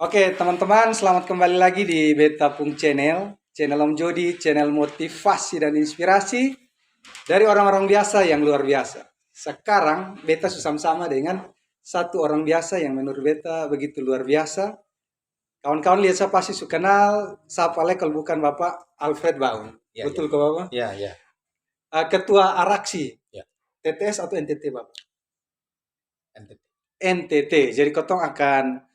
Oke, teman-teman, selamat kembali lagi di Betapung Channel Om Jody, channel motivasi dan inspirasi dari orang-orang biasa yang luar biasa. Sekarang Beta sama-sama dengan satu orang biasa yang menurut Beta begitu luar biasa. Kawan-kawan lihat saya pasti suka kenal, siapa lagi kalau bukan Bapak Alfred Baum. Ya, Betul ya, ke Bapak? ya, ya, Ketua Araksi, ya. TTS atau NTT Bapak? NTT. NTT. Jadi Kotong akan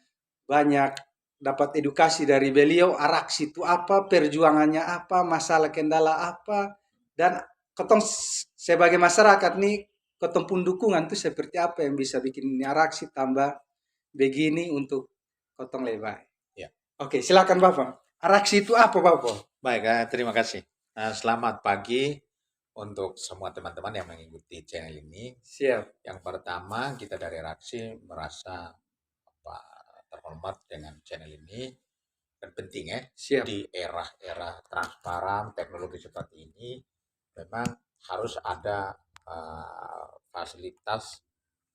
banyak dapat edukasi dari beliau, araksi itu apa, perjuangannya apa, masalah kendala apa, dan ketong sebagai masyarakat nih, ketong pun dukungan tuh seperti apa yang bisa bikin ini araksi tambah begini untuk ketong lebih baik. Ya. Oke, silakan Bapak. Araksi itu apa Bapak? Baik, terima kasih. Selamat pagi untuk semua teman-teman yang mengikuti channel ini. Siap. Yang pertama, kita dari Raksi merasa terhormat dengan channel ini dan penting Siap. di era-era transparan teknologi seperti ini memang harus ada fasilitas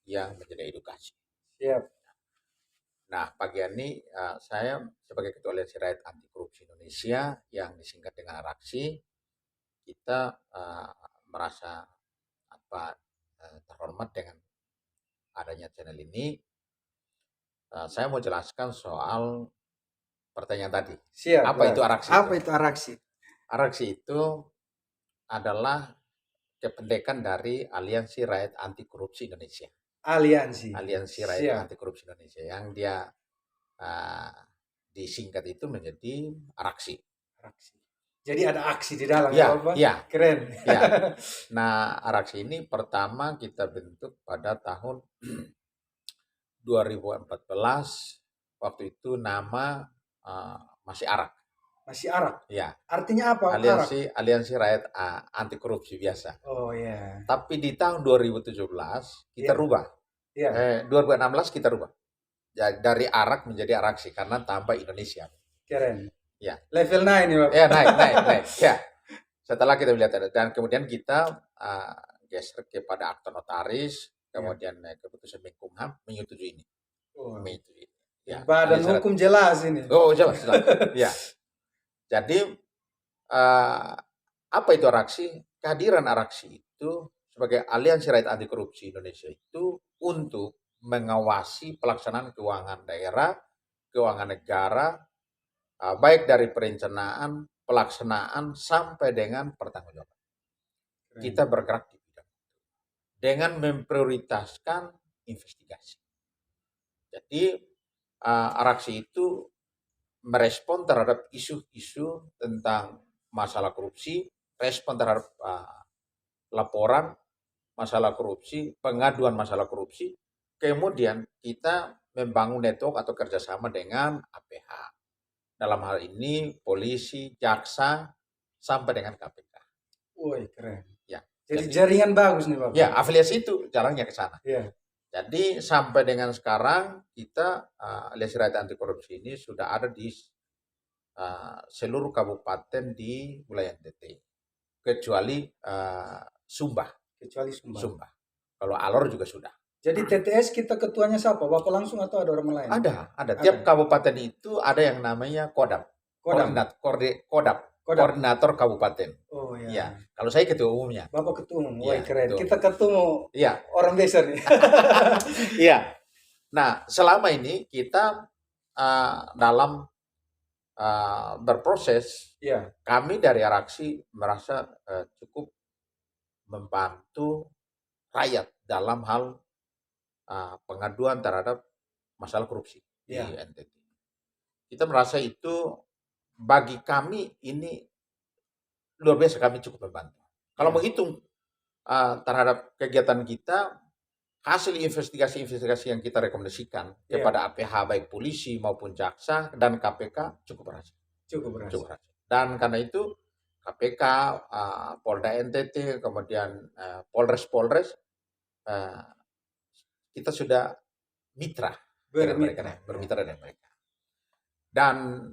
yang menjadi edukasi. Siap. Nah, pagi ini saya sebagai Ketua Aliansi Rakyat Anti Korupsi Indonesia yang disingkat dengan Araksi, kita merasa terhormat dengan adanya channel ini. Saya mau jelaskan soal pertanyaan tadi. Siap. Apa itu Araksi? Apa itu araksi? Araksi itu adalah kependekan dari Aliansi Rakyat Anti Korupsi Indonesia. Aliansi. Aliansi Siap. Rakyat Anti Korupsi Indonesia yang dia disingkat itu menjadi Araksi. Araksi. Jadi ada aksi di dalam Ya, Bapak? ya. Keren. Ya. Nah, Araksi ini pertama kita bentuk pada tahun 2014. Waktu itu nama masih Arak. Masih Arak. Ya. Artinya apa? Aliansi Rakyat Anti Korupsi biasa. Oh ya. Tapi di tahun 2017 kita rubah. Iya. 2016 kita rubah. Dari Arak menjadi Araksi karena tambah Indonesia. Keren. Ya. Level 9 nih Bapak. Ya, naik. Ya. Setelah kita lihat dan kemudian kita geser kepada akta notaris, kemudian keputusan Menkumham menyetujui ini. Menyetujui. Ya, badan hukum jelas ini. Oh, jelas. Ya. Jadi apa itu Araksi? Kehadiran Araksi itu sebagai Aliansi Rakyat Anti Korupsi Indonesia itu untuk mengawasi pelaksanaan keuangan daerah, keuangan negara, baik dari perencanaan, pelaksanaan sampai dengan pertanggungjawaban. Kita bergerak di bidang dengan memprioritaskan investigasi. Jadi Araksi itu merespon terhadap isu-isu tentang masalah korupsi, respon terhadap laporan masalah korupsi, pengaduan masalah korupsi, kemudian kita membangun network atau kerjasama dengan APH. Dalam hal ini polisi, jaksa, sampai dengan KPK. Woi, keren. Ya. Jadi jaringan bagus nih Bapak. Ya, afiliasi itu jalannya ke sana. Ya. Jadi sampai dengan sekarang kita Aliansi Rakyat Anti Korupsi ini sudah ada di seluruh kabupaten di wilayah NTT, kecuali Sumba. Kalau Alor juga sudah. Jadi TTS kita ketuanya siapa? Bapak langsung atau ada orang lain? Ada. Tiap kabupaten itu ada yang namanya Kodam. Koordinator kabupaten. Oh iya. Ya. Kalau saya ketua umumnya. Bapak ketua umum. Wah, Ya, keren. ketua. Kita ketemu orang desa nih. Iya. Nah, selama ini kita dalam berproses, kami dari Araksi merasa cukup membantu rakyat dalam hal pengaduan terhadap masalah korupsi di NTT. Kita merasa itu bagi kami ini luar biasa, kami cukup membantu. Kalau menghitung terhadap kegiatan kita, hasil investigasi yang kita rekomendasikan kepada APH baik polisi maupun jaksa dan KPK cukup berhasil. Dan karena itu KPK, Polda NTT, kemudian Polres, kita sudah bermitra dengan mereka. Dan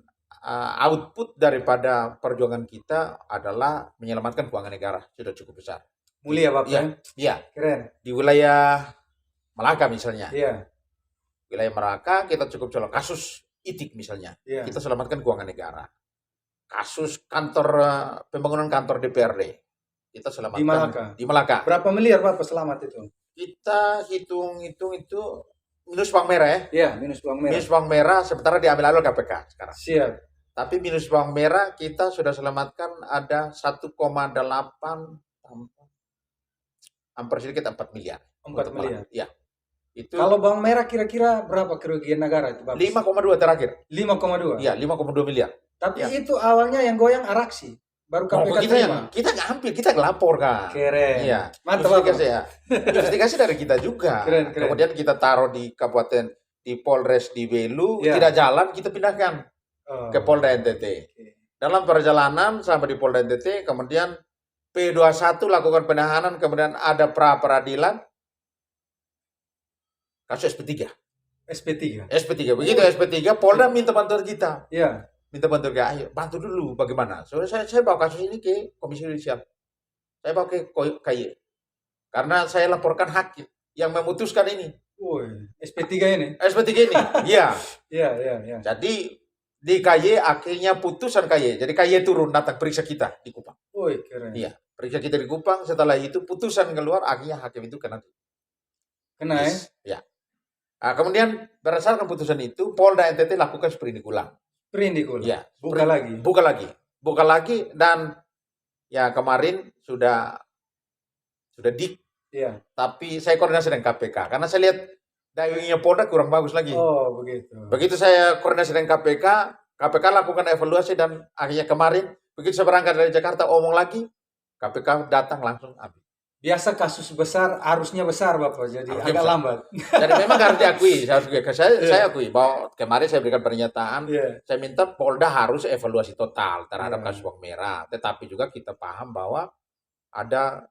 output daripada perjuangan kita adalah menyelamatkan keuangan negara sudah cukup besar. Mulia Bapak. Iya. Keren. Di wilayah Malaka misalnya. Iya. Wilayah Malaka kita cukup colok kasus ITIK misalnya. Iya. Kita selamatkan keuangan negara. Kasus pembangunan kantor DPRD. Kita selamatkan Di Malaka. Di Malaka. Berapa miliar Bapak selamat itu? Kita hitung-hitung itu minus bawang merah ya. Iya, minus bawang merah. Minus bawang merah sementara diambil alih KPK sekarang. Siap. Tapi minus bawang merah kita sudah selamatkan ada 1,8, hampir sedikit 4 miliar. 4 miliar. Ya. Itu Kalau bawang merah kira-kira berapa kerugian negara itu Bapak? 5,2 terakhir. 5,2. Iya, 5,2 miliar. Tapi Ya. itu awalnya yang goyang Araksi. Baru KPK kita nggak ambil, kita ngelapor kan. Keren. Iya. Mantap Investigasi ya. Investigasi dari kita juga. Keren. Kemudian kita taruh di kabupaten, di Polres di Belu, Ya. tidak jalan kita pindahkan ke Polda NTT. Oke. Dalam perjalanan sampai di Polda NTT, kemudian P21 lakukan penahanan, kemudian ada pra-peradilan, kasus SP3. SP3. SP3, begitu SP3, Polda minta bantuan kita. Iya. Minta bantuan kita, ayo bantu dulu bagaimana. Soalnya saya bawa kasus ini ke Komisi Yudisial. Saya bawa ke KY. Karena saya laporkan hakim yang memutuskan ini. Woi, SP3 ini. SP3 ini, iya. Iya. Jadi di KY akhirnya putusan KY. Jadi KY turun datang periksa kita di Kupang. Woi, keren. Iya, periksa kita di Kupang. Setelah itu putusan keluar, akhirnya hakim itu kena. Kena ya? Ya. Nah, kemudian berdasarkan putusan itu, Polda NTT lakukan sprindik ulang. Sprindik ulang. Iya, buka lagi dan ya kemarin sudah dik. Iya. Tapi saya koordinasi dengan KPK karena saya lihat dayungnya Polda kurang bagus lagi. Oh, begitu. Begitu saya koordinasi dengan KPK, KPK lakukan evaluasi dan akhirnya kemarin begitu saya berangkat dari Jakarta omong lagi, KPK datang langsung ambil. Biasa kasus besar harusnya besar Bapak, jadi Harusnya agak besar. lambat. Jadi memang harus diakui, saya akui bahwa kemarin saya berikan pernyataan, Iya. saya minta Polda harus evaluasi total terhadap Iya. kasus bawang merah, tetapi juga kita paham bahwa ada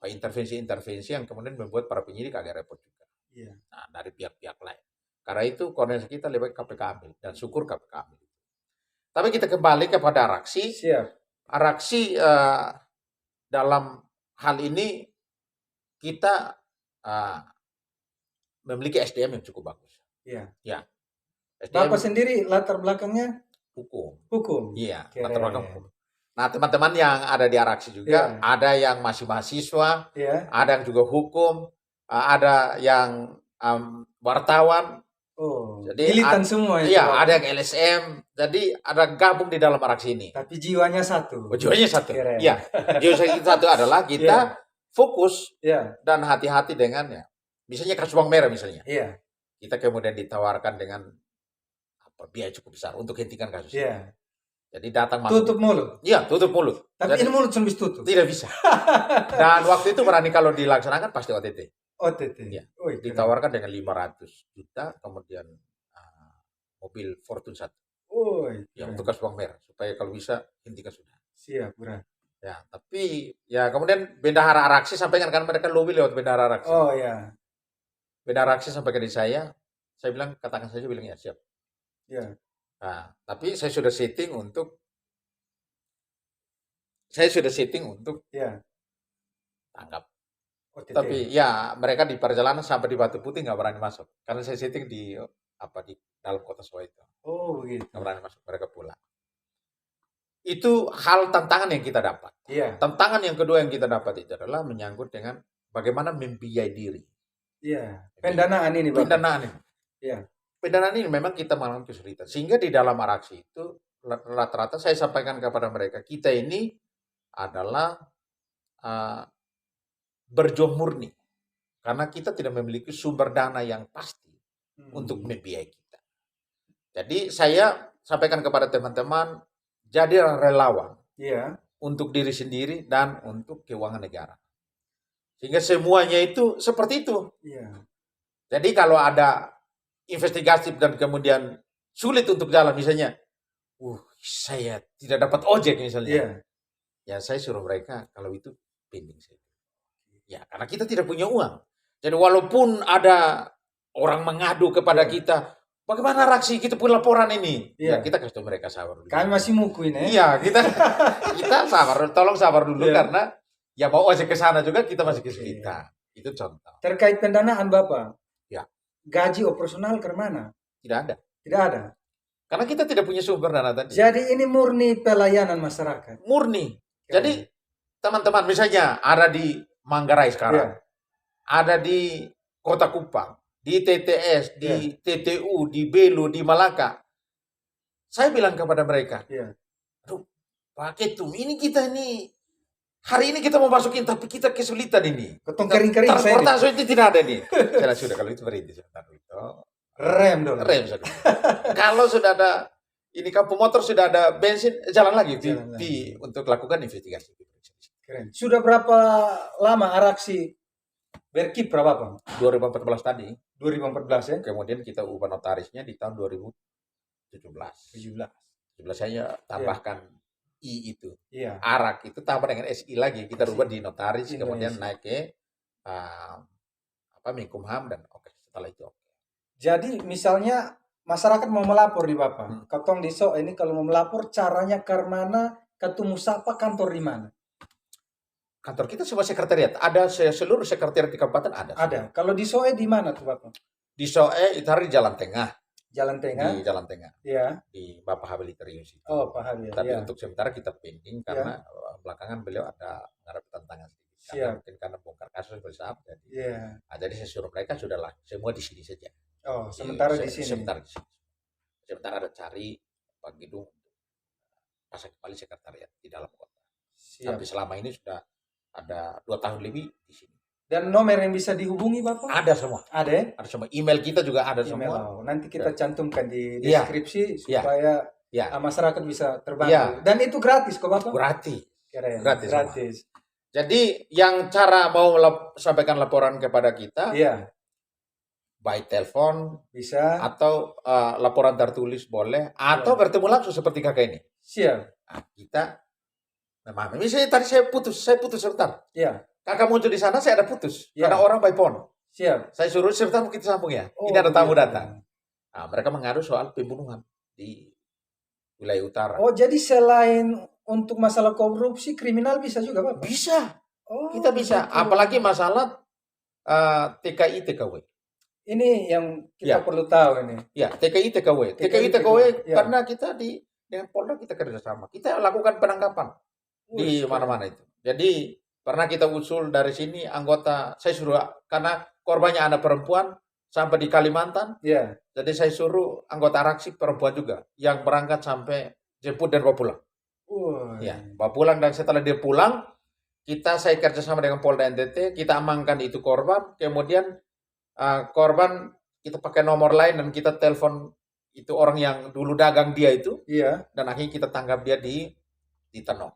intervensi-intervensi yang kemudian membuat para penyidik agak repot juga. Iya. Nah, dari pihak-pihak lain. Karena itu koordinasi kita lebih baik KPK ambil dan syukur KPK ambil. Tapi kita kembali kepada Araksi. Siap. Araksi dalam hal ini kita memiliki SDM yang cukup bagus. Iya. Ya. SDM Bapak sendiri latar belakangnya hukum. hukum. Iya, Keren. latar belakang hukum. Nah, teman-teman yang ada di Araksi juga, Iya. ada yang masih mahasiswa, Iya. ada yang juga hukum, ada yang wartawan. Oh, Jadi militan semua itu, Iya, Bapak. ada yang LSM. Jadi ada gabung di dalam Araksi ini. Tapi jiwanya satu. Tujuannya satu. Keren. Iya. Tujuan satu adalah kita fokus Iya. dan hati-hati dengan ya. Misalnya kasus bawang merah misalnya. Iya. Kita kemudian ditawarkan dengan biaya cukup besar untuk hentikan kasus. Iya. Jadi datang masuk. Tutup mulut. Iya, tutup mulut. Tapi Jadi, ini mulut sudah tutup. tidak bisa. Dan waktu itu berani kalau dilaksanakan pasti OTT. OTT. Iya. Wih, keren. Ditawarkan dengan 500 juta, kemudian mobil Fortune 1. Wih, Ya, keren. untuk kasus bawang merah. Supaya kalau bisa hentikan sudah. Siap, berat. Ya, tapi ya kemudian bendahara Araksi sampaikan karena mereka lobby lewat bendahara Araksi. Oh ya. Bendahara Araksi sampaikan di saya bilang katakan saja, bilang ya siap. Ya. Nah, tapi saya sudah setting untuk Ya. tanggap. OTT. Tapi ya mereka di perjalanan sampai di Batu Putih nggak berani masuk karena saya setting di dalam kota Soweto. Oh, begitu. Nggak berani masuk, mereka pulang. Itu hal tantangan yang kita dapat. Iya. Tantangan yang kedua yang kita dapat itu adalah menyangkut dengan bagaimana membiayai diri. Iya. Pendanaan ini, Bapak. Pendanaan ini. Iya. Pendanaan ini memang kita mengalami kesulitan. Sehingga di dalam Araksi itu rata-rata saya sampaikan kepada mereka, kita ini adalah berjuang murni. Karena kita tidak memiliki sumber dana yang pasti untuk membiayai kita. Jadi saya sampaikan kepada teman-teman, jadilah relawan. Iya. Untuk diri sendiri dan untuk keuangan negara. Sehingga semuanya itu seperti itu. Iya. Jadi kalau ada investigasi dan kemudian sulit untuk jalan, misalnya, saya tidak dapat ojek misalnya. Iya. Ya saya suruh mereka kalau itu pending saja. Ya karena kita tidak punya uang. Jadi walaupun ada orang mengadu kepada kita, bagaimana Araksi kita punya laporan ini? Iya. Ya kita kasih tahu mereka sabar dulu. Kami masih muku ini. Iya, kita sabar, tolong sabar dulu Iya. karena ya mau ojek ke sana juga kita masih kesulitan. Itu contoh. Terkait pendanaan Bapak. Ya. Gaji operasional ke mana? Tidak ada. Tidak ada. Karena kita tidak punya sumber dana tadi. Jadi ini murni pelayanan masyarakat. Murni. Keren. Jadi teman-teman misalnya ada di Manggarai sekarang, Iya. ada di Kota Kupang, di TTS, di TTU, di Belu, di Malaka. Saya bilang kepada mereka, Iya. aduh Pak Ketum, ini kita ini, hari ini kita mau masukin tapi kita kesulitan ini. Ketong kering-kering saya ini. Transportasi itu tidak ada nih. Saya sudah kalau itu berhenti sebentar itu. Rem dong. Rem sudah. Kalau sudah ada ini kampung motor sudah ada bensin, jalan lagi Jalan untuk lakukan investigasi. Keren. Sudah berapa lama Araksi berkiprah Bapak? 2014 tadi, 2014 ya? kemudian kita ubah notarisnya di tahun 2017. 17 saya tambahkan I itu. Iya. Arak itu tambah dengan SI lagi. Kita rubah di notaris, Indonesia. kemudian naik ke Menkumham dan setelah itu oke. Jadi misalnya masyarakat mau melapor di Bapak, Ketong di So ini kalau mau melapor caranya ke mana, ketemu siapa, kantor di mana? Kantor kita semua sekretariat. Ada seluruh sekretariat di kabupaten ada. Ada. Kalau di Soe di mana tuh Bapak? Di Soe itu hari di Jalan Tengah. Jalan Tengah. Di Jalan Tengah. Iya. Di Bapak Habilitarius itu. Oh, Pak Habib. Tapi Ya. untuk sementara kita pending karena belakangan beliau ada menghadapi tantangan sedikit. Karena mungkin karena bongkar kasus bersama. Jadi, jadi saya suruh mereka sudahlah semua di sini saja. Oh, sementara di sini. Sementara di sini. Sementara ada cari Pak Gedung pasang kembali sekretariat di dalam kota. Tapi selama ini sudah ada 2 tahun lebih di sini. Dan nomor yang bisa dihubungi Bapak? Ada semua. Ada ya? Ada semua. Email kita juga ada Email. semua. Nanti kita cantumkan di deskripsi supaya masyarakat bisa terbantu. Ya. Dan itu gratis kok Bapak? Gratis. Keren. Gratis. Jadi yang cara mau sampaikan laporan kepada kita, by telepon bisa, atau laporan tertulis boleh, atau bertemu langsung seperti kakak ini. Siap. Nah, kita memang misalnya tadi saya putus sebentar. Iya. Kakak muncul di sana, saya ada putus. Karena orang by phone. Siap. Saya suruh sebentar kita sambung ya. Ini ada tamu datang. Nah, mereka mengadu soal pembunuhan di wilayah utara. Oh, jadi selain untuk masalah korupsi, kriminal bisa juga Pak? Bisa. Oh, kita bisa. Betul. Apalagi masalah TKI TKW. Ini yang kita perlu tahu ini. Ya, TKI TKW. TKI TKW karena kita dengan Polda kita kerjasama. Kita lakukan penangkapan di mana-mana itu. Jadi pernah kita usul dari sini anggota, saya suruh karena korbannya anak perempuan sampai di Kalimantan. Jadi saya suruh anggota Araksi perempuan juga yang berangkat sampai jemput dan bawa pulang. Bawa pulang dan setelah dia pulang, saya kerjasama dengan Polda NTT, kita amankan itu korban, kemudian korban kita pakai nomor lain dan kita telepon itu orang yang dulu dagang dia itu, dan akhirnya kita tangkap dia di Tenong.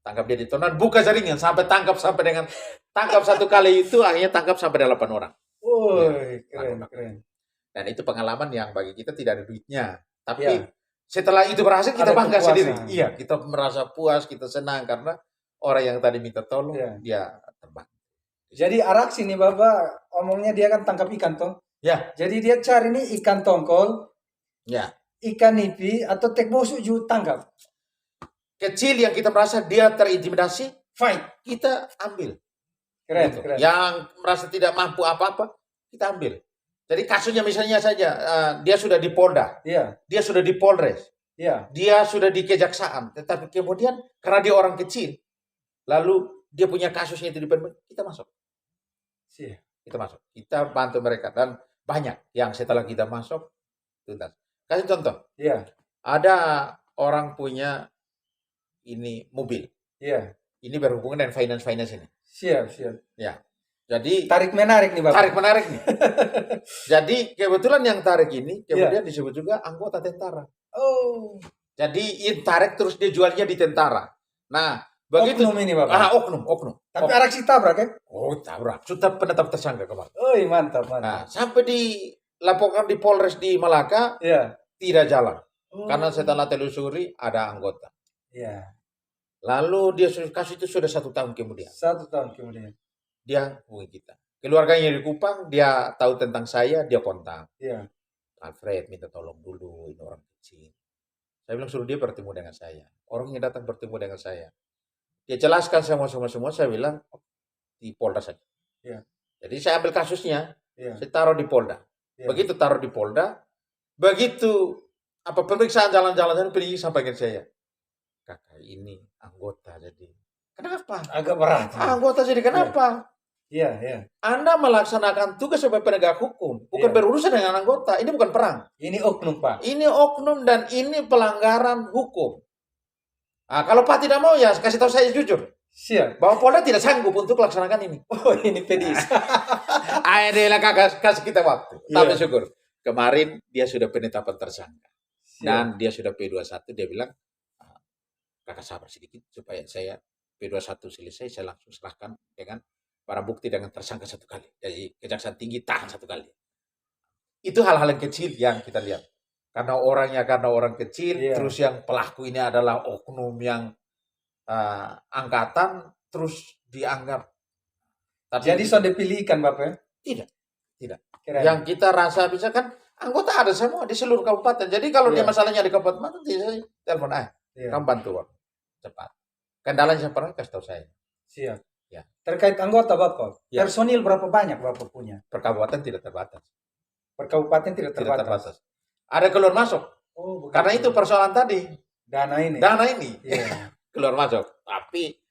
Tangkap dia di Tenong, buka jaringan sampai tangkap satu kali itu akhirnya tangkap sampai 8 orang. Keren. Dan itu pengalaman yang bagi kita tidak ada duitnya, tapi setelah itu berhasil kita bangga sendiri. Iya, kita merasa puas, kita senang karena orang yang tadi minta tolong dia terbang. Jadi Araksi nih Bapak, omongnya dia kan tangkap ikan toh. Jadi dia cari nih ikan tongkol, ikan nipi atau tek busuk juga tangkap. Kecil yang kita merasa dia terintimidasi, fight, kita ambil. Keren. Yang merasa tidak mampu apa-apa, kita ambil. Jadi kasusnya misalnya saja, dia sudah di Polda, dia sudah di Polres, dia sudah di Kejaksaan, tetapi kemudian karena dia orang kecil, lalu dia punya kasusnya itu di Polda, kita masuk. Kita bantu mereka dan banyak yang setelah kita masuk tuntas. Kasih contoh, ada orang punya ini mobil, ini berhubungan dengan finance ini. Siap. Jadi tarik menarik nih Bapak. Tarik menarik nih. Jadi kebetulan yang tarik ini kemudian disebut juga anggota tentara. Oh. Jadi tarik terus dia jualnya di tentara. Nah, begitu oknum ini Bapak. Oknum. Tapi Araksi tabrak ya? Oh, tabrak. Sudah penetap tersangka kemarin. Oh, mantap. Nah, sampai dilaporkan di Polres di Malaka, tidak jalan. Karena setelah telusuri ada anggota. Lalu dia kasus itu sudah 1 tahun kemudian. 1 tahun kemudian. Dia hubungi kita. Keluarganya di Kupang, dia tahu tentang saya, dia kontak. Alfred minta tolong dulu, ini orang kecil. Saya bilang suruh dia bertemu dengan saya. Orangnya datang bertemu dengan saya. Dia jelaskan semua, saya bilang di Polda saja. Jadi saya ambil kasusnya, saya taruh di Polda. Begitu taruh di Polda, Begitu pemeriksaan jalan-jalan penyidik sampaikan saya, kakak ini anggota jadi. Kenapa? Agak berat. Anggota jadi kenapa? Iya, iya. Anda melaksanakan tugas sebagai penegak hukum, bukan Iya. berurusan dengan anggota. Ini bukan perang. Ini oknum, Pak. Ini oknum dan ini pelanggaran hukum. Kalau Pak tidak mau ya kasih tahu saya jujur. Siap. Bahwa Polda tidak sanggup untuk melaksanakan ini. Oh, ini pedis. Ayolah kakak kasih kita waktu. Iya. Tapi syukur. Kemarin dia sudah penetapan tersangka. Siap. Dan dia sudah P21. Dia bilang, kakak sabar sedikit supaya saya P21 selesai. Saya langsung serahkan dengan barang bukti dengan tersangka satu kali. Jadi Kejaksaan Tinggi tahan satu kali. Itu hal-hal yang kecil yang kita lihat. Karena orang kecil. Iya. Terus yang pelaku ini adalah oknum yang angkatan. Terus dianggap. Jadi sudah dipilihkan, Bapak ya? Tidak. Keren. Yang kita rasa bisa kan anggota ada semua di seluruh kabupaten. Jadi kalau dia Iya. masalahnya di kabupaten mana, saya telepon Iya. kamu bantu Bang. Cepat. Kendalanya siapa pernah kasih tahu saya. Siap. Ya. Terkait anggota Bapak, Ya. personil berapa banyak Bapak punya? Per kabupaten tidak terbatas. Per kabupaten tidak Tidak terbatas. terbatas. Ada keluar masuk. Oh, begitu. Karena itu persoalan tadi. Dana ini. Dana ini Iya. keluar masuk. Tapi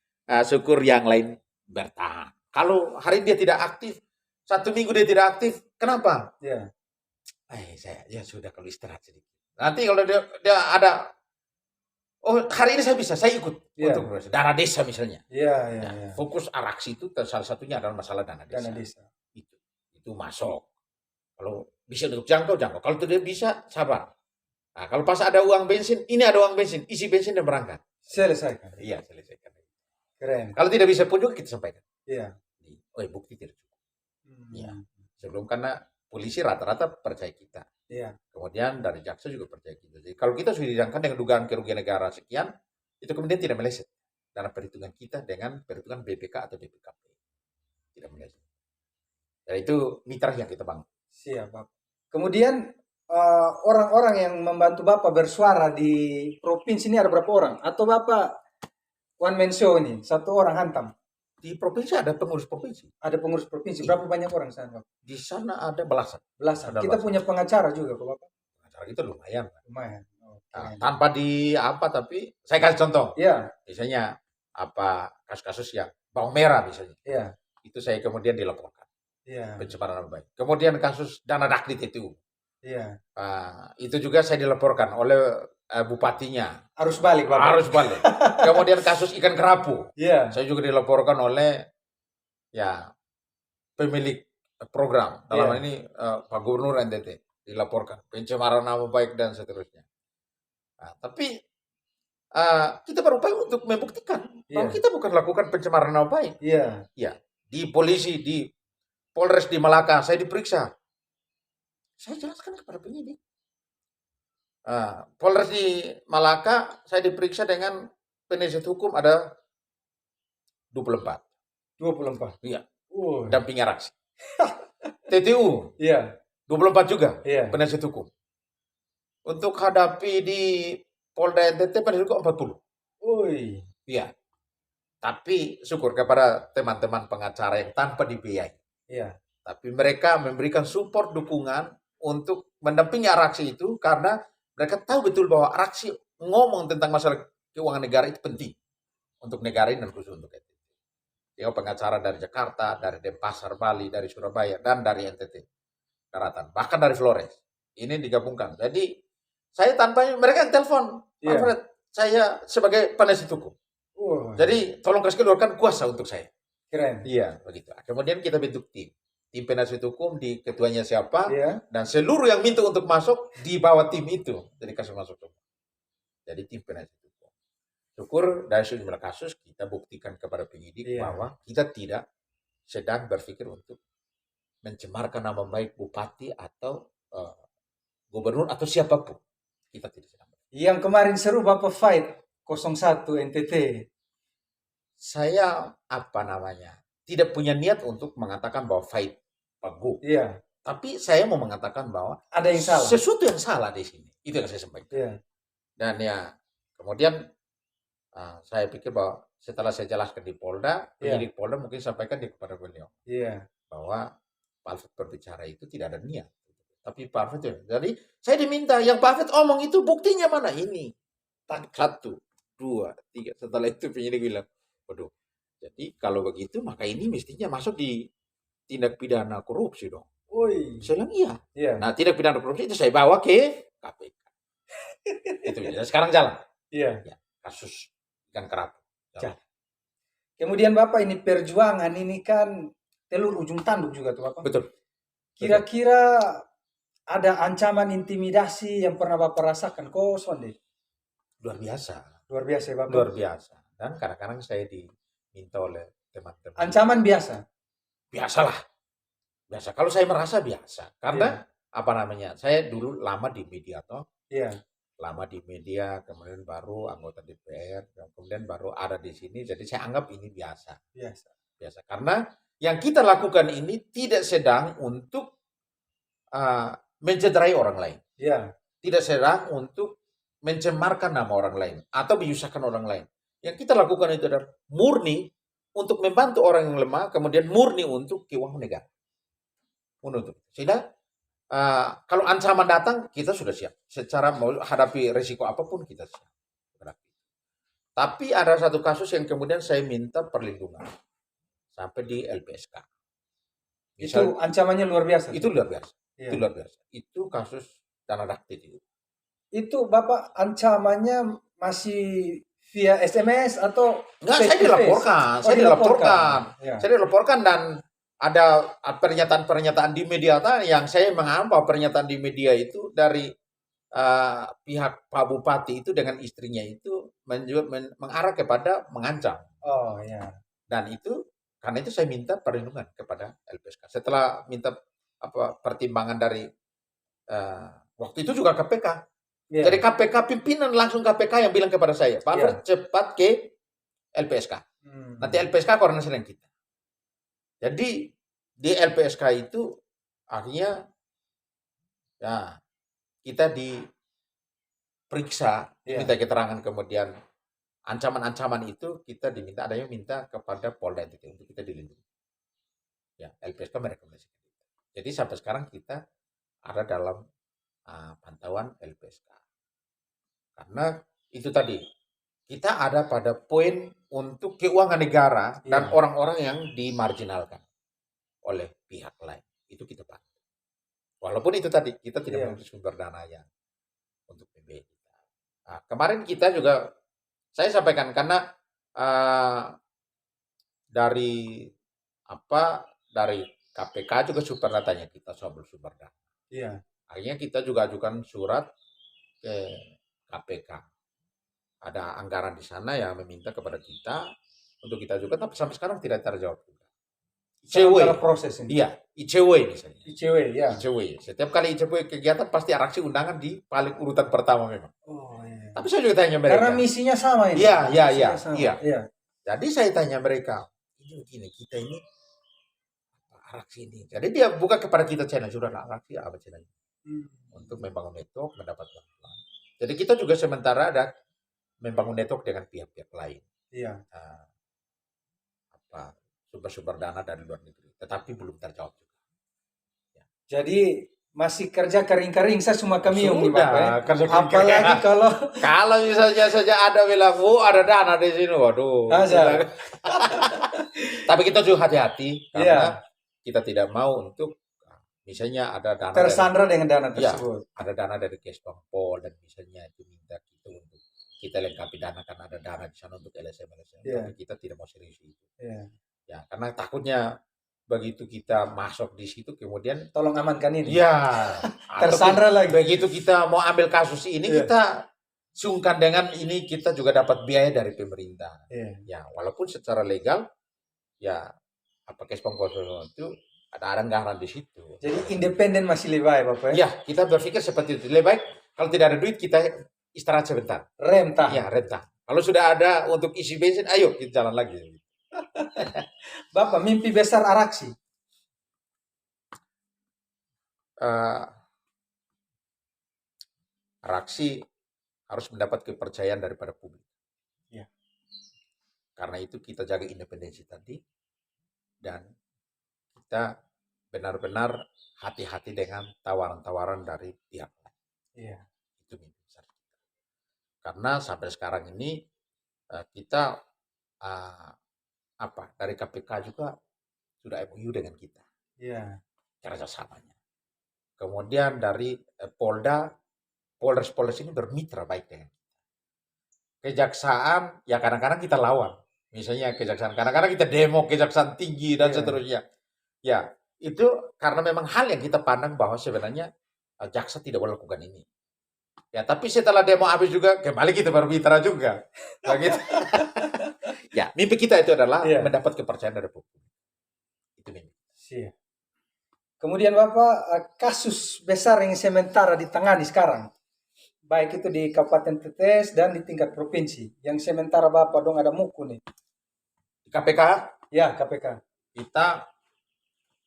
syukur yang lain bertahan. Kalau hari dia tidak aktif, 1 minggu dia tidak aktif, kenapa? Iya. Saya ya sudah kalau istirahat sedikit. Nanti kalau dia ada, hari ini saya bisa, saya ikut Iya. untuk dana desa misalnya. Iya. Ya, fokus Araksi itu salah satunya adalah masalah dana desa. Dana desa. Itu masuk. Kalau bisa untuk jangkau. Kalau tidak bisa, sabar. Nah, kalau pas ada uang bensin, ini ada uang bensin, isi bensin dan berangkat. Selesaikan. Iya, selesaikan. Keren. Kalau tidak bisa pun juga kita sampaikan. Iya. Bukti tidak cukup. Iya. Sebelum karena polisi rata-rata percaya kita. Iya. Kemudian dari jaksa juga percaya kita. Jadi kalau kita sudah didangkan dengan dugaan kerugian negara sekian, itu kemudian tidak meleset dalam perhitungan kita dengan perhitungan BPK atau BPKP. Tidak meleset. Dan itu mitra yang kita bangun. Siap, Bapak. Kemudian orang-orang yang membantu Bapak bersuara di provinsi ini ada berapa orang? Atau Bapak one man show ini, satu orang hantam? Di provinsi ada pengurus provinsi. Ada pengurus provinsi. Berapa banyak orang sana, Bapak? Di sana ada belasan. Belasan. Ada Kita belasan. punya pengacara juga, Pak, Bapak. Pengacara itu lumayan. Lumayan. Nah, tanpa tapi saya kasih contoh. Iya. Misalnya kasus-kasus yang bawang merah misalnya. Iya. Itu saya kemudian dilaporkan. Iya. Pencemaran nama baik. Kemudian kasus dana daklit itu. Iya. Itu juga saya dilaporkan oleh bupatinya. Harus balik, Bapak. Harus balik. Kemudian kasus ikan kerapu. Iya. Saya juga dilaporkan oleh pemilik program. Dalam hal ini Pak Gubernur NTT dilaporkan pencemaran nama baik dan seterusnya. Tapi kita berupaya untuk membuktikan bahwa kita bukan lakukan pencemaran nama baik. Iya. Di polisi, di Polres di Malaka, saya diperiksa. Saya jelaskan kepada penyidik. Polres di Malaka, saya diperiksa dengan penasihat hukum ada 24. 24. Iya. Dan Dampingi Araksi. TTU. Iya. 24 juga. Iya. Penasihat hukum. Untuk hadapi di Polda NTT penasihat hukum 40. Woi. Iya. Tapi syukur kepada teman-teman pengacara yang tanpa dibiayai. Iya. Tapi mereka memberikan support dukungan untuk mendampingi Araksi itu karena mereka tahu betul bahwa Araksi ngomong tentang masalah keuangan negara itu penting untuk negara ini dan khusus untuk NTT. Dia pengacara dari Jakarta, dari Denpasar, Bali, dari Surabaya, dan dari NTT daratan, bahkan dari Flores. Ini digabungkan. Jadi saya tanpa mereka yang telepon, Pak Fred, saya sebagai penasihat hukum. Jadi tolong kasih keluarkan kuasa untuk saya. Keren. Iya, begitu. Kemudian kita bentuk tim penasihat hukum, di ketuanya siapa, dan seluruh yang minta untuk masuk di bawah tim itu, jadi kasih masuk. Jadi tim penasihat hukum. Syukur dari sejumlah kasus kita buktikan kepada penyidik bahwa kita tidak sedang berpikir untuk mencemarkan nama baik bupati atau gubernur atau siapapun. Kita tidak sedang. Yang kemarin seru Bapak fight 01 NTT. Saya tidak punya niat untuk mengatakan bahwa fight Pak Gu. Iya. Tapi saya mau mengatakan bahwa ada yang salah. Sesuatu yang salah di sini. Itu yang saya sampaikan. Iya. Dan kemudian saya pikir bahwa setelah saya jelaskan di Polda, penyidik Polda mungkin sampaikan kepada beliau. Iya. Bahwa Pak Alfred berbicara itu tidak ada niat. Tapi Pak Alfred itu. Jadi saya diminta yang Pak Alfred omong itu buktinya mana ini? Tak 1, 2, 3. Setelah itu penyidik bilang, waduh. Jadi kalau begitu maka ini mestinya masuk di tindak pidana korupsi dong. Woi. Saya bilang iya. Iya. Nah tindak pidana korupsi itu saya bawa ke KPK. Itu ya. Sekarang jalan. Iya. Ya, kasus ikan kerapu. Jalan. Kemudian Bapak ini perjuangan ini kan telur ujung tanduk juga tuh Bapak. Betul. Kira-kira ada ancaman intimidasi yang pernah Bapak rasakan? Kok Sonde? Luar biasa. Luar biasa ya Bapak. Luar biasa. Dan kadang-kadang saya diminta oleh teman-teman. Ancaman biasa? Biasalah. Biasa. Kalau saya merasa biasa. Karena apa namanya? Saya dulu lama di media toh. Iya. Lama di media, kemudian baru anggota DPR, kemudian baru ada di sini. Jadi saya anggap ini biasa. Biasa. Karena yang kita lakukan ini tidak sedang untuk mencederai orang lain. Iya. Tidak sedang untuk mencemarkan nama orang lain atau menyusahkan orang lain. Yang kita lakukan itu adalah murni untuk membantu orang yang lemah, kemudian murni untuk keuangan negara. Menutup. Sehingga kalau ancaman datang, kita sudah siap. Secara mau hadapi risiko apapun, kita siap. Tapi ada satu kasus yang kemudian saya minta perlindungan. Sampai di LPSK. Itu ancamannya luar biasa? Itu luar biasa. Iya. Itu luar biasa. Itu kasus Dana Dakti itu. Itu Bapak ancamannya masih via SMS atau Enggak, face saya to face? dilaporkan. Oh, Saya dilaporkan. Ya. Saya dilaporkan dan ada pernyataan-pernyataan di media yang saya mengambil pernyataan di media itu dari pihak Pak Bupati itu dengan istrinya itu mengarah kepada mengancam. Oh ya. Dan itu karena itu saya minta perlindungan kepada LPSK. Setelah minta pertimbangan dari waktu itu juga KPK. Yeah. Jadi KPK pimpinan langsung KPK yang bilang kepada saya, Pak Alfred cepat ke LPSK. Nanti LPSK koordinasi dengan kita. Jadi di LPSK itu akhirnya ya kita diperiksa, diminta keterangan, kemudian ancaman-ancaman itu kita diminta, ada yang minta kepada Polda NTT untuk kita dilindungi. Ya, LPSK merekomendasikan kita. Jadi sampai sekarang kita ada dalam pantauan LPSK. Karena itu tadi kita ada pada poin untuk keuangan negara dan orang-orang yang dimarginalkan oleh pihak lain. Itu kita bantu. Walaupun itu tadi kita tidak memiliki sumber dana yang untuk PBI kita. Nah, kemarin kita juga saya sampaikan karena dari KPK juga super datanya kita soal sumber dana. Iya. Akhirnya kita juga ajukan surat ke KPK. Ada anggaran di sana yang meminta kepada kita untuk kita ajukan, tapi sampai sekarang tidak terjawab juga. ICW proses ini. Iya, ICW misalnya. ICW ya. ICW. Setiap kali ICW kegiatan pasti Araksi undangan di paling urutan pertama memang. Oh iya. Tapi saya juga tanya mereka. Karena misinya sama ini. Iya. Jadi saya tanya mereka, ini begini, kita ini Araksi ini. Jadi dia buka kepada kita channel, sudah Araksi apa channel untuk membangun network, mendapat bantuan. Jadi kita juga sementara ada membangun network dengan pihak-pihak lain. Iya. Sumber-sumber dana dari luar negeri, tetapi belum terjawab juga. Ya. Jadi masih kerja kering-kering saya semua kami yang kerja apalagi kalau misalnya saja ada bilang, ada dana di sini, waduh. Tapi kita juga hati-hati karena kita tidak mau untuk misalnya ada dana tersandra dengan dana tersebut. Ya, ada dana dari Kesbang Pol dan misalnya itu minta kita untuk kita lengkapi dana karena ada dana di sana untuk LSM. Tapi kita tidak mau serius itu. Ya, karena takutnya begitu kita masuk di situ kemudian tolong amankan ini. Ya. Tersandra lagi. Begitu kita mau ambil kasus ini kita sungkan dengan ini kita juga dapat biaya dari pemerintah. Ya, walaupun secara legal ya Kesbang Pol itu ada anggaran di situ. Jadi independen masih lebih baik, Bapak? Ya, kita berpikir seperti itu. Lebih baik kalau tidak ada duit kita istirahat sebentar. Rentah. Ya, rentah. Kalau sudah ada untuk isi bensin, ayo kita jalan lagi. Bapak, mimpi besar Araksi? Araksi harus mendapat kepercayaan daripada publik. Ya. Karena itu kita jaga independensi tadi dan kita benar-benar hati-hati dengan tawaran-tawaran dari pihak lain. Iya. Itu mimpi besar kita. Karena sampai sekarang ini kita dari KPK juga sudah MOU dengan kita Iya. kerjasamanya. Kemudian dari Polres ini bermitra baik dengan kita. Kejaksaan ya kadang-kadang kita lawan. Misalnya kejaksaan, kadang-kadang kita demo kejaksaan tinggi dan Iya. seterusnya. Ya, itu karena memang hal yang kita pandang bahwa sebenarnya jaksa tidak boleh lakukan ini. Ya, tapi setelah demo habis juga kembali kita bermitra juga. Begitu. Ya, mimpi kita itu adalah Iya. mendapat kepercayaan dari publik. Itu mimpi. Iya. Kemudian Bapak, kasus besar yang sementara ditangani sekarang, baik itu di Kabupaten Tetes dan di tingkat provinsi, yang sementara Bapak dong ada muku nih. Di KPK, Ya, KPK. kita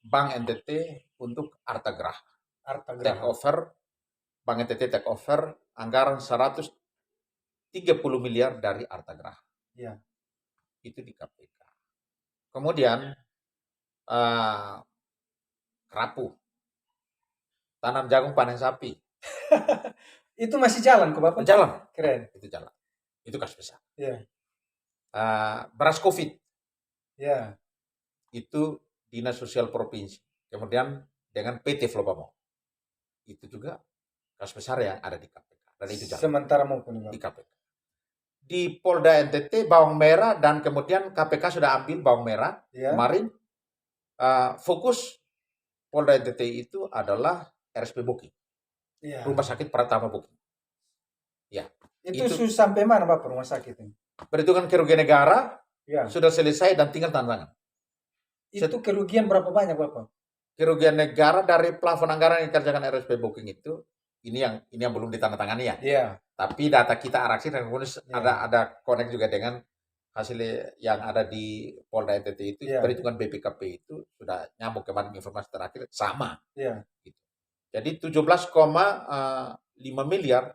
Bank NTT untuk Arta Graha. Arta Take Graha. over, Bank NTT take over anggaran 130 miliar dari Arta Graha. Ya. Itu di KPK. Kemudian kerapu, tanam jagung panen sapi. Itu masih jalan kok Bapak? Jalan. Keren. Itu jalan. Itu kasus besar. Ya. Beras COVID. Ya. Itu Dinas Sosial Provinsi. Kemudian dengan PT Flobamo. Itu juga kasus besar yang ada di KPK. Dan itu jalan. Sementara muku nih Bapak. Di KPK. Di Polda NTT bawang merah dan kemudian KPK sudah ambil bawang merah. Ya. Kemarin fokus Polda NTT itu adalah RSP Booking. Ya. Rumah Sakit Pratama Booking. Ya. Itu sampai mana Bapak rumah sakit ini? Perhitungan kerugian negara Ya. sudah selesai dan tinggal tanda tangan. Itu kerugian berapa banyak Bapak? Kerugian negara dari plafon anggaran yang dikerjakan RSP Booking itu ini yang belum ditandatangani ya. Iya. Tapi data kita araksi dan kemudian Ya. ada connect juga dengan hasil yang ada di Polda NTT itu. Ya. Perhitungan BPKP itu sudah nyambung kemarin informasi terakhir sama. Iya. Gitu. Jadi 17,5 miliar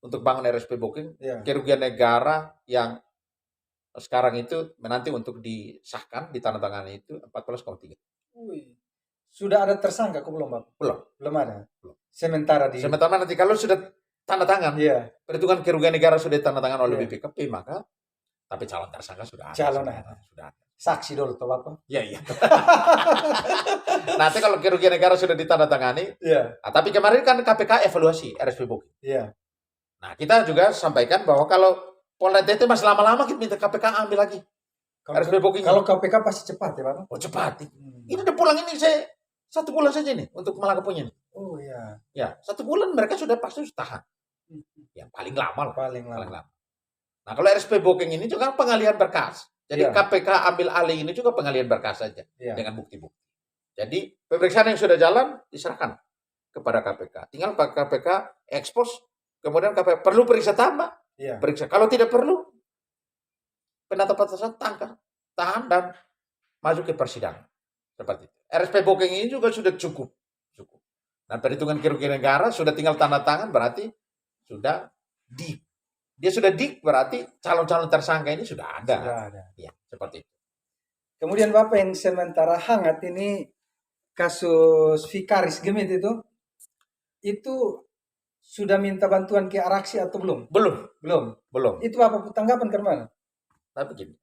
untuk bangun RSP Booking. Ya. Kerugian negara yang sekarang itu menanti untuk disahkan ditandatangani itu 14,3. Sudah ada tersangka kok belum Bapak? Belum ada. Belum. Sementara nanti kalau sudah tanda tangan, Iya. perhitungan kerugian negara sudah tanda tangan oleh Iya. BPKP, maka tapi calon tersangka sudah ada. Calon ada. Sudah ada. Saksi dulu toh Bapak. Iya. Nanti kalau kerugian negara sudah ditandatangani, Iya. tapi kemarin kan KPK evaluasi RSP Booking. Iya. Nah, kita juga sampaikan bahwa kalau Polda NTT masih lama-lama kita minta KPK ambil lagi. RSP Booking. Kalau KPK pasti cepat ya Bapak? Oh, cepat. Ini udah pulang ini saya 1 bulan saja nih untuk melangkapinya. Oh iya. Ya, 1 bulan mereka sudah pasti tahan. Ya, paling lama lah. Paling lama. Nah, kalau RSP Booking ini juga pengalihan berkas. Jadi Iya. KPK ambil alih ini juga pengalihan berkas saja. Iya. Dengan bukti-bukti. Jadi pemeriksaan yang sudah jalan diserahkan kepada KPK. Tinggal KPK ekspos, kemudian KPK perlu periksa tambah. Iya. Periksa. Kalau tidak perlu, penetapan tersangka tahan dan maju ke persidangan. Seperti itu. RSP Booking ini juga sudah cukup. Dan perhitungan kerugian negara sudah tinggal tanda tangan berarti sudah deep. Dia sudah deep berarti calon-calon tersangka ini sudah ada. Sudah ada. Ya, seperti itu. Kemudian Bapak yang sementara hangat ini kasus Vikaris Gemit itu sudah minta bantuan ke Araksi atau belum? Belum. Itu apa tanggapan ke mana? Tapi gini,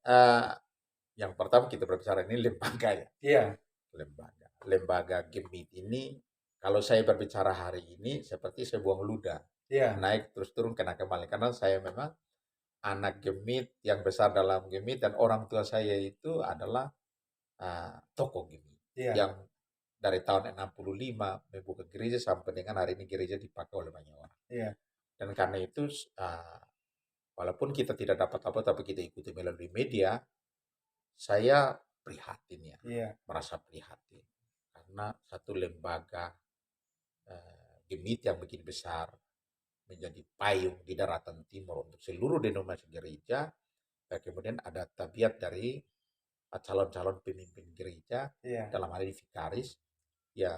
yang pertama kita berbicara ini lembaga ya. Iya. Lembaga Gemit ini kalau saya berbicara hari ini seperti saya buang ludah. Iya. Naik terus turun kena kembali karena saya memang anak Gemit yang besar dalam Gemit dan orang tua saya itu adalah tokoh Gemit. Iya. Yang dari tahun 65 membuka gereja sampai dengan hari ini gereja dipakai oleh banyak orang. Iya. Dan karena itu walaupun kita tidak dapat apa tapi kita ikuti melalui media, saya prihatin ya. Iya. Merasa prihatin karena satu lembaga Gemit yang begini besar menjadi payung di daratan timur untuk seluruh denominasi gereja, kemudian ada tabiat dari calon-calon pemimpin gereja, Iya. dalam hal ini vikaris, yang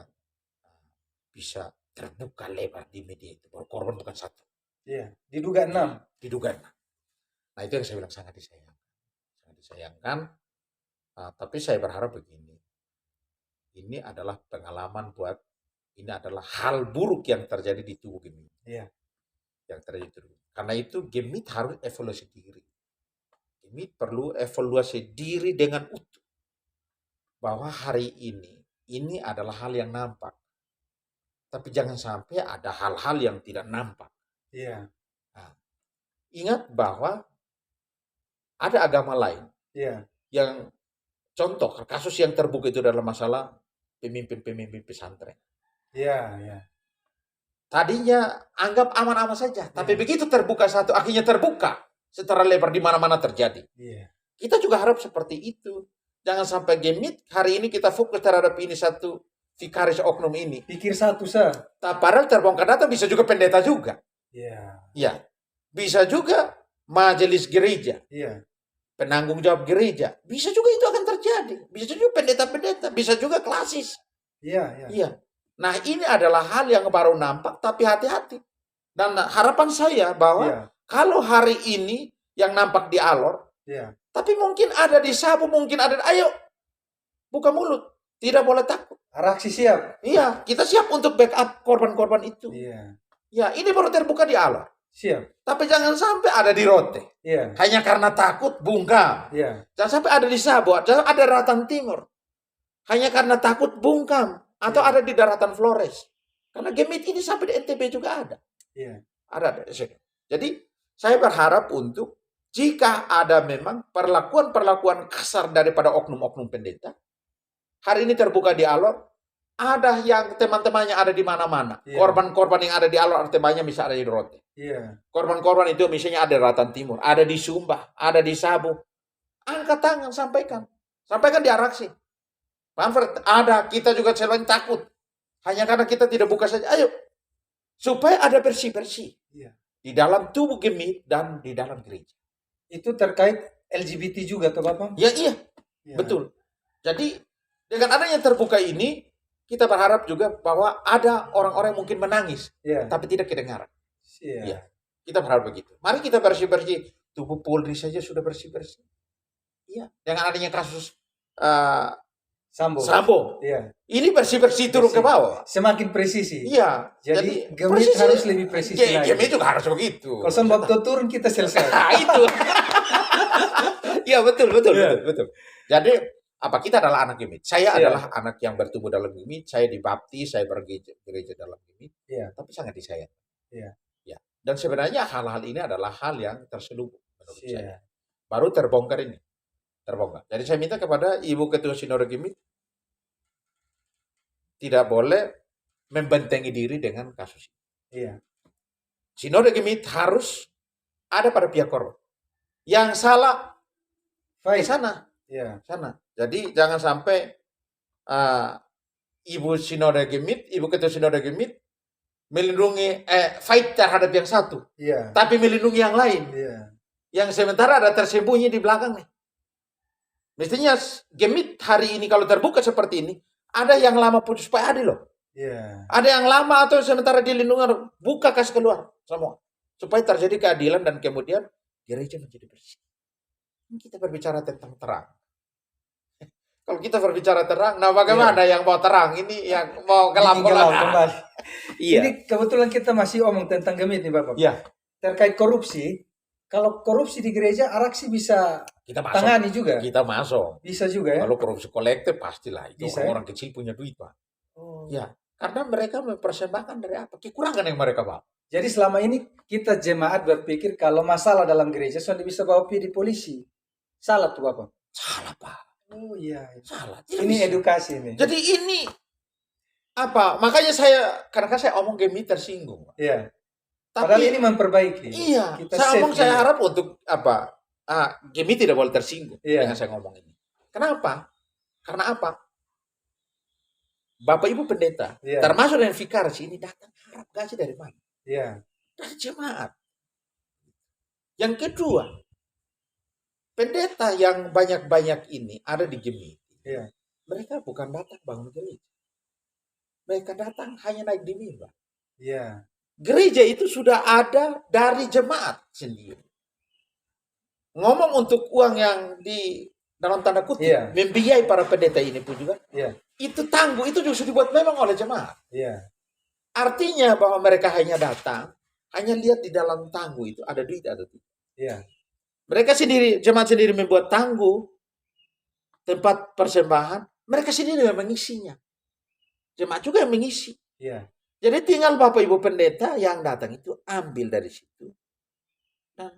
bisa terbuka lebar di media itu. Korban bukan satu. Iya. Diduga 6. Diduga 6. Nah, itu yang saya bilang sangat disayangkan. Tapi saya berharap begini. ini adalah pengalaman buat, ini adalah hal buruk yang terjadi di tubuh Gemit. Iya. Yang terjadi di tubuh. Karena itu Gemit harus evaluasi diri. Gemit perlu evaluasi diri dengan utuh. Bahwa hari ini adalah hal yang nampak. Tapi jangan sampai ada hal-hal yang tidak nampak. Iya. Nah, ingat bahwa ada agama lain Iya. yang contoh kasus yang terbuka itu adalah masalah pemimpin-pemimpin pesantren. Iya. Iya. Tadinya anggap aman-aman saja, tapi begitu terbuka satu, akhirnya terbuka secara lebar di mana-mana terjadi. Iya. Kita juga harap seperti itu. Jangan sampai Gemit hari ini kita fokus terhadap ini satu vikaris oknum ini. Pikir satu sah. Padahal terbongkar data bisa juga pendeta juga. Iya. Ya, bisa juga majelis gereja, Iya. penanggung jawab gereja. Bisa juga itu akan terjadi. Bisa juga pendeta-pendeta, bisa juga klasis. Iya. Iya. Iya. Nah, ini adalah hal yang baru nampak, tapi hati-hati. Dan harapan saya bahwa Iya. kalau hari ini yang nampak di Alor, Iya. tapi mungkin ada di Sabu, mungkin ada. Ayo, buka mulut. Tidak boleh takut. Araksi siap. Iya, kita siap untuk backup korban-korban itu. Iya. Ya, ini baru terbuka di Alor. Siap. Tapi jangan sampai ada di Rote. Iya. Hanya karena takut bungkam. Iya. Jangan sampai ada di Sabu, jangan ada Daratan Timur. Hanya karena takut bungkam. Atau Iya. ada di Daratan Flores. Karena Gemit ini sampai di NTB juga ada. Iya. Ada. Jadi, saya berharap untuk jika ada memang perlakuan-perlakuan kasar daripada oknum-oknum pendeta, hari ini terbuka di Alor, ada yang teman-temannya ada di mana-mana. Iya. Korban-korban yang ada di Alor, temannya bisa ada di Rote. Iya. Korban-korban itu misalnya ada di Daratan Timur, ada di Sumba, ada di Sabu. Angkat tangan, sampaikan. Sampaikan di Araksi. Manfred, ada, kita juga selain takut. Hanya karena kita tidak buka saja. Ayo, supaya ada bersih-bersih. Iya. Di dalam tubuh Gemit dan di dalam gereja. Itu terkait LGBT juga tuh Bapak? Ya iya, Iya. betul. Jadi dengan adanya terbuka ini, kita berharap juga bahwa ada orang-orang yang mungkin menangis, Iya. tapi tidak kedengaran. Iya. Iya. Kita berharap begitu. Mari kita bersih-bersih. Tubuh Polri saja sudah bersih-bersih. Iya. Dengan adanya kasus Sambo. Iya. Ini bersih-bersih turun ke bawah. Semakin presisi. Iya. Jadi Gemit presisi. harus lebih presisi lagi. Gemit juga harus begitu. Kalau son waktu turun kita selesai. Nah, itu. Iya, betul. Iya. Jadi apa kita adalah anak Gemit. Saya Iya. adalah anak yang bertumbuh dalam Gemit. Saya dibaptis, saya bergereja dalam Gemit. Iya. Tapi sangat disayang. Iya. Ya. Dan sebenarnya hal-hal ini adalah hal yang terselubung menurut Iya. saya. Baru terbongkar ini. Terbongkar. Jadi saya minta kepada Ibu Ketua Sinode Gemit tidak boleh membentengi diri dengan kasus ini. Iya. Sinode Gemit harus ada pada pihak korban. Yang salah ke Baik. sana. Iya. Sana. Jadi jangan sampai Ibu Sinode Gemit, Ibu Ketua Sinode Gemit melindungi fight terhadap yang satu, Iya. tapi melindungi yang lain. Iya. Yang sementara ada tersembunyi di belakang nih. Mestinya Gemit hari ini kalau terbuka seperti ini, ada yang lama putus supaya adil loh. Iya. Ada yang lama atau sementara dilindungi, buka kasih keluar semua. Supaya terjadi keadilan dan kemudian gereja menjadi bersih. Kita berbicara tentang terang. Kalau kita berbicara terang, nah bagaimana yang mau terang? Ini yang mau gelap Bikin gelap kembali. Iya. Ini kebetulan kita masih omong tentang Gemit nih Bapak. Iya. Terkait korupsi, kalau korupsi di gereja, Araksi bisa Kita masuk. tangani juga. Kita masuk. Bisa juga ya. Kalau korupsi kolektif pastilah itu Bisa, orang kecil punya duit, Pak. Oh. Ya, karena mereka mempersembahkan dari apa? Kekurangan yang mereka bawa. Jadi selama ini kita jemaat berpikir kalau masalah dalam gereja sudah bisa bawa pergi di polisi. Salah tuh Bapak. Salah, Pak. Oh iya. Salah. Ini edukasi nih. Jadi ini apa? Makanya karena saya omong Gemit tersinggung. Pak. Iya. Tapi Padahal ini memperbaiki. iya, Kita saya save omong saya ini. harap untuk apa? Gemit tidak boleh tersinggung Iya. dengan saya ngomong ini. Kenapa? Karena apa? Bapak Ibu pendeta, Iya. termasuk dengan vikaris ini datang harap gaji dari mana? Iya. Dari jemaat. Yang kedua, pendeta yang banyak-banyak ini ada di Gemit. Iya. Mereka bukan datang bangun gereja. Mereka datang hanya naik di mimbar. Iya. Gereja itu sudah ada dari jemaat sendiri. Ngomong untuk uang yang di dalam tanda kutip Iya. membiayai para pendeta ini pun juga Iya. itu tangguh itu justru dibuat memang oleh jemaat. Iya. Artinya bahwa mereka hanya datang, hanya lihat di dalam tangguh itu ada duit atau tidak. Iya. Mereka sendiri, jemaat sendiri membuat tangguh, tempat persembahan, mereka sendiri yang mengisinya. Jemaat juga yang mengisi. Iya. Jadi tinggal Bapak Ibu pendeta yang datang itu ambil dari situ dan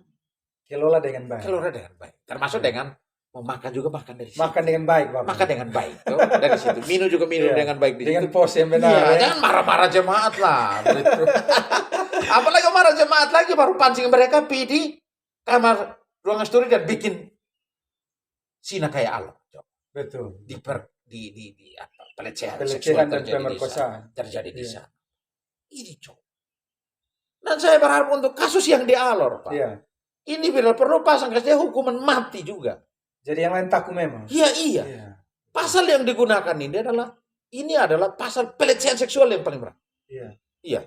Kelola dengan baik. keluar dengan baik. Termasuk dengan mau makan juga makan dari situ. Makan dengan baik, Bapak. Makan dengan baik tuh, dari situ. Minum juga minum Iya. dengan baik di Dengan situ. pos yang benar. Iya, Ya. jangan marah-marah jemaat lah. Begitu. Apalagi marah jemaat lagi baru pancing mereka pergi di kamar ruangan studi dan bikin sina kayak Allah. Betul. Di apa, pelecehan Pelecehan seksual dan terjadi di sana. pemerkosaan. Terjadi di Iya. sana. Ini coba. Dan saya berharap untuk kasus yang di Alor, Pak. Iya. Ini bila perlu pasang kasih hukuman mati juga. Jadi yang lain takut memang. Iya. Iya. Pasal yang digunakan ini adalah pasal pelecehan seksual yang paling berat. Iya. Iya.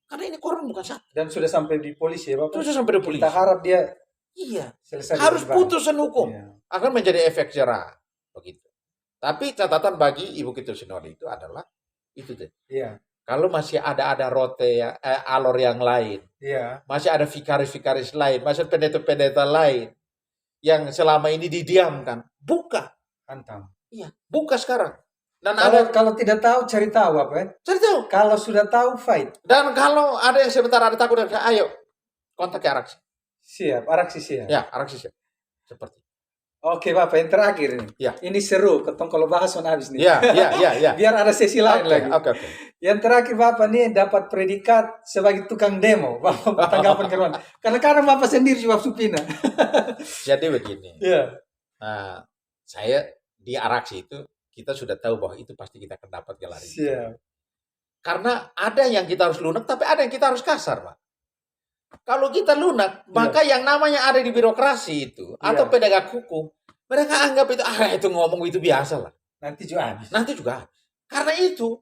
Karena ini korban bukan satu. Dan sudah sampai di polisi ya, Bapak. Terus sampai di polisi. Kita harap dia Iya. selesai. Harus dengan baik. putusan hukum. Iya. Akan menjadi efek jerah. Begitu. Tapi catatan bagi Ibu Kitul Sinode itu adalah itu deh. Iya. Kalau masih ada rote ya, alor yang lain, Iya. masih ada vikaris-vikaris lain, masih ada pendeta-pendeta lain yang selama ini didiamkan, buka. Hantam. Iya, buka sekarang. Dan Kalau tidak tahu cari tahu apa ya? cari tahu. Kalau sudah tahu fight. Dan kalau ada yang sebentar ada takut, ayo kontak ke Araksi. Siap, Araksi siap. Ya, Araksi siap. Seperti. Oke, Bapak, yang terakhir nih. Ya. Ini seru, ketong kalau bahas on habis nih. Ya. Biar ada sesi lain lagi. Oke. Yang terakhir Bapak nih dapat predikat sebagai tukang demo. Bapak tanggapan keruan. Karena Bapak sendiri juga supina. Jadi begini. Iya. Nah, saya di Araksi itu kita sudah tahu bahwa itu pasti kita akan dapat gelar itu. Siap. Karena ada yang kita harus lunak, tapi ada yang kita harus kasar, Pak. Kalau kita lunak, maka yang namanya ada di birokrasi itu atau penegak hukum, mereka anggap itu ngomong itu biasa lah. Nanti juga habis. Nanti juga. Karena itu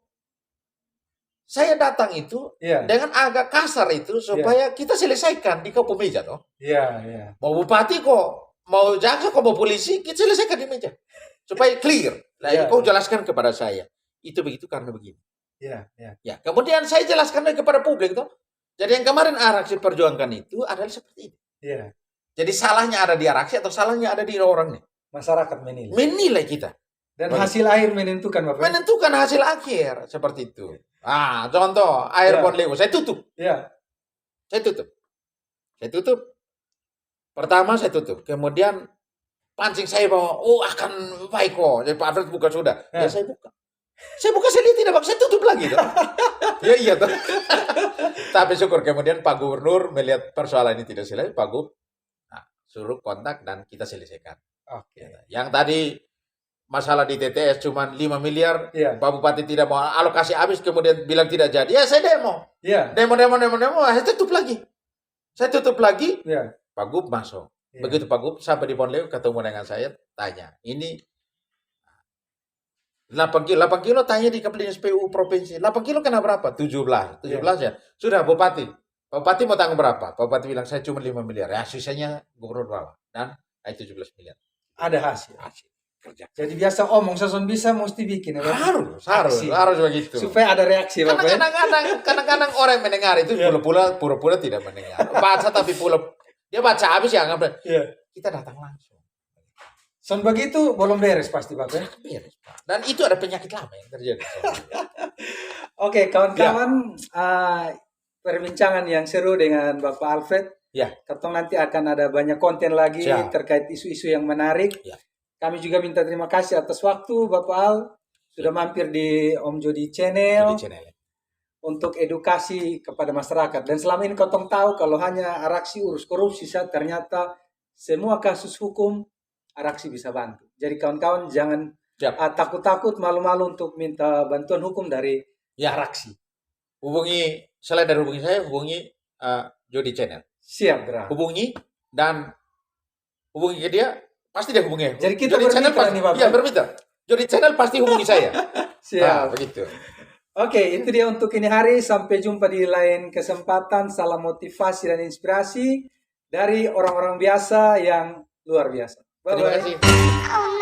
saya datang itu dengan agak kasar itu supaya kita selesaikan di kau meja toh. Iya. Mau bupati kok, mau jaksa kok, mau polisi, kita selesaikan di meja. Supaya clear. Nah, kau jelaskan kepada saya. Itu begitu karena begini. Iya. Ya, kemudian saya jelaskan lagi kepada publik toh. Jadi yang kemarin Araksi perjuangkan itu adalah seperti ini. Iya. Jadi salahnya ada di Araksi atau salahnya ada di orang nih? Masyarakat menilai. Menilai kita. Dan hasil akhir menentukan, Bapak. Menentukan hasil akhir seperti itu. Contoh air Bonlego, saya tutup. Iya. Saya tutup. Pertama saya tutup. Kemudian pancing saya bahwa akan baik kok. Jadi Pak Alfred buka sudah. Ya saya buka. Saya lihat tidak, saya tutup lagi. Iya toh. Tapi syukur kemudian Pak Gubernur melihat persoalan ini tidak selesai, Pak Gub suruh kontak dan kita selesaikan. Oke. Yang tadi masalah di TTS cuma 5 miliar, Pak Bupati tidak mau alokasi habis kemudian bilang tidak jadi. Ya saya demo. Iya. Demo, saya tutup lagi. Iya. Pak Gub masuk. Begitu Pak Gub sampai di Bonleu ketemu dengan saya, tanya, ini 8 kilo tanya di Kepala Dinas PU Provinsi. 8 kilo kena berapa? 17 ya. Sudah Bupati mau tanggung berapa? Pak Bupati bilang saya cuma 5 miliar. Ya sisanya Gubernur bawa. Dan 17 miliar. Ada hasil. Kerja. Jadi biasa omong sesuatu bisa mesti bikin ya, Bapak? Harus begitu. Supaya ada reaksi, Bapak. Kadang-kadang orang yang mendengar itu pura-pura tidak mendengar. Baca tapi dia baca habis ya anggap. Kita datang langsung. Son begitu belum beres pasti, Bapak. Beres, Pak. Dan itu ada penyakit lama yang terjadi. Oke, kawan-kawan, perbincangan yang seru dengan Bapak Alfred. Ya. Ketong nanti akan ada banyak konten lagi terkait isu-isu yang menarik. Ya. Kami juga minta terima kasih atas waktu Bapak Al sudah mampir di Om Jody Channel untuk edukasi kepada masyarakat. Dan selama ini ketong tahu kalau hanya Araksi urus korupsi, ternyata semua kasus hukum Araksi bisa bantu. Jadi kawan-kawan jangan takut-takut, malu-malu untuk minta bantuan hukum dari Araksi. Selain dari hubungi saya, hubungi Jody Channel. Siap, Bra. Hubungi ke dia, pasti dia hubungi. Jadi kita Jody Channel bermitra nih, Bapak. Iya, bermitra. Jody Channel pasti hubungi saya. Siap. Begitu. Oke, itu dia untuk ini hari. Sampai jumpa di lain kesempatan. Salam motivasi dan inspirasi dari orang-orang biasa yang luar biasa. Bye-bye. Terima kasih.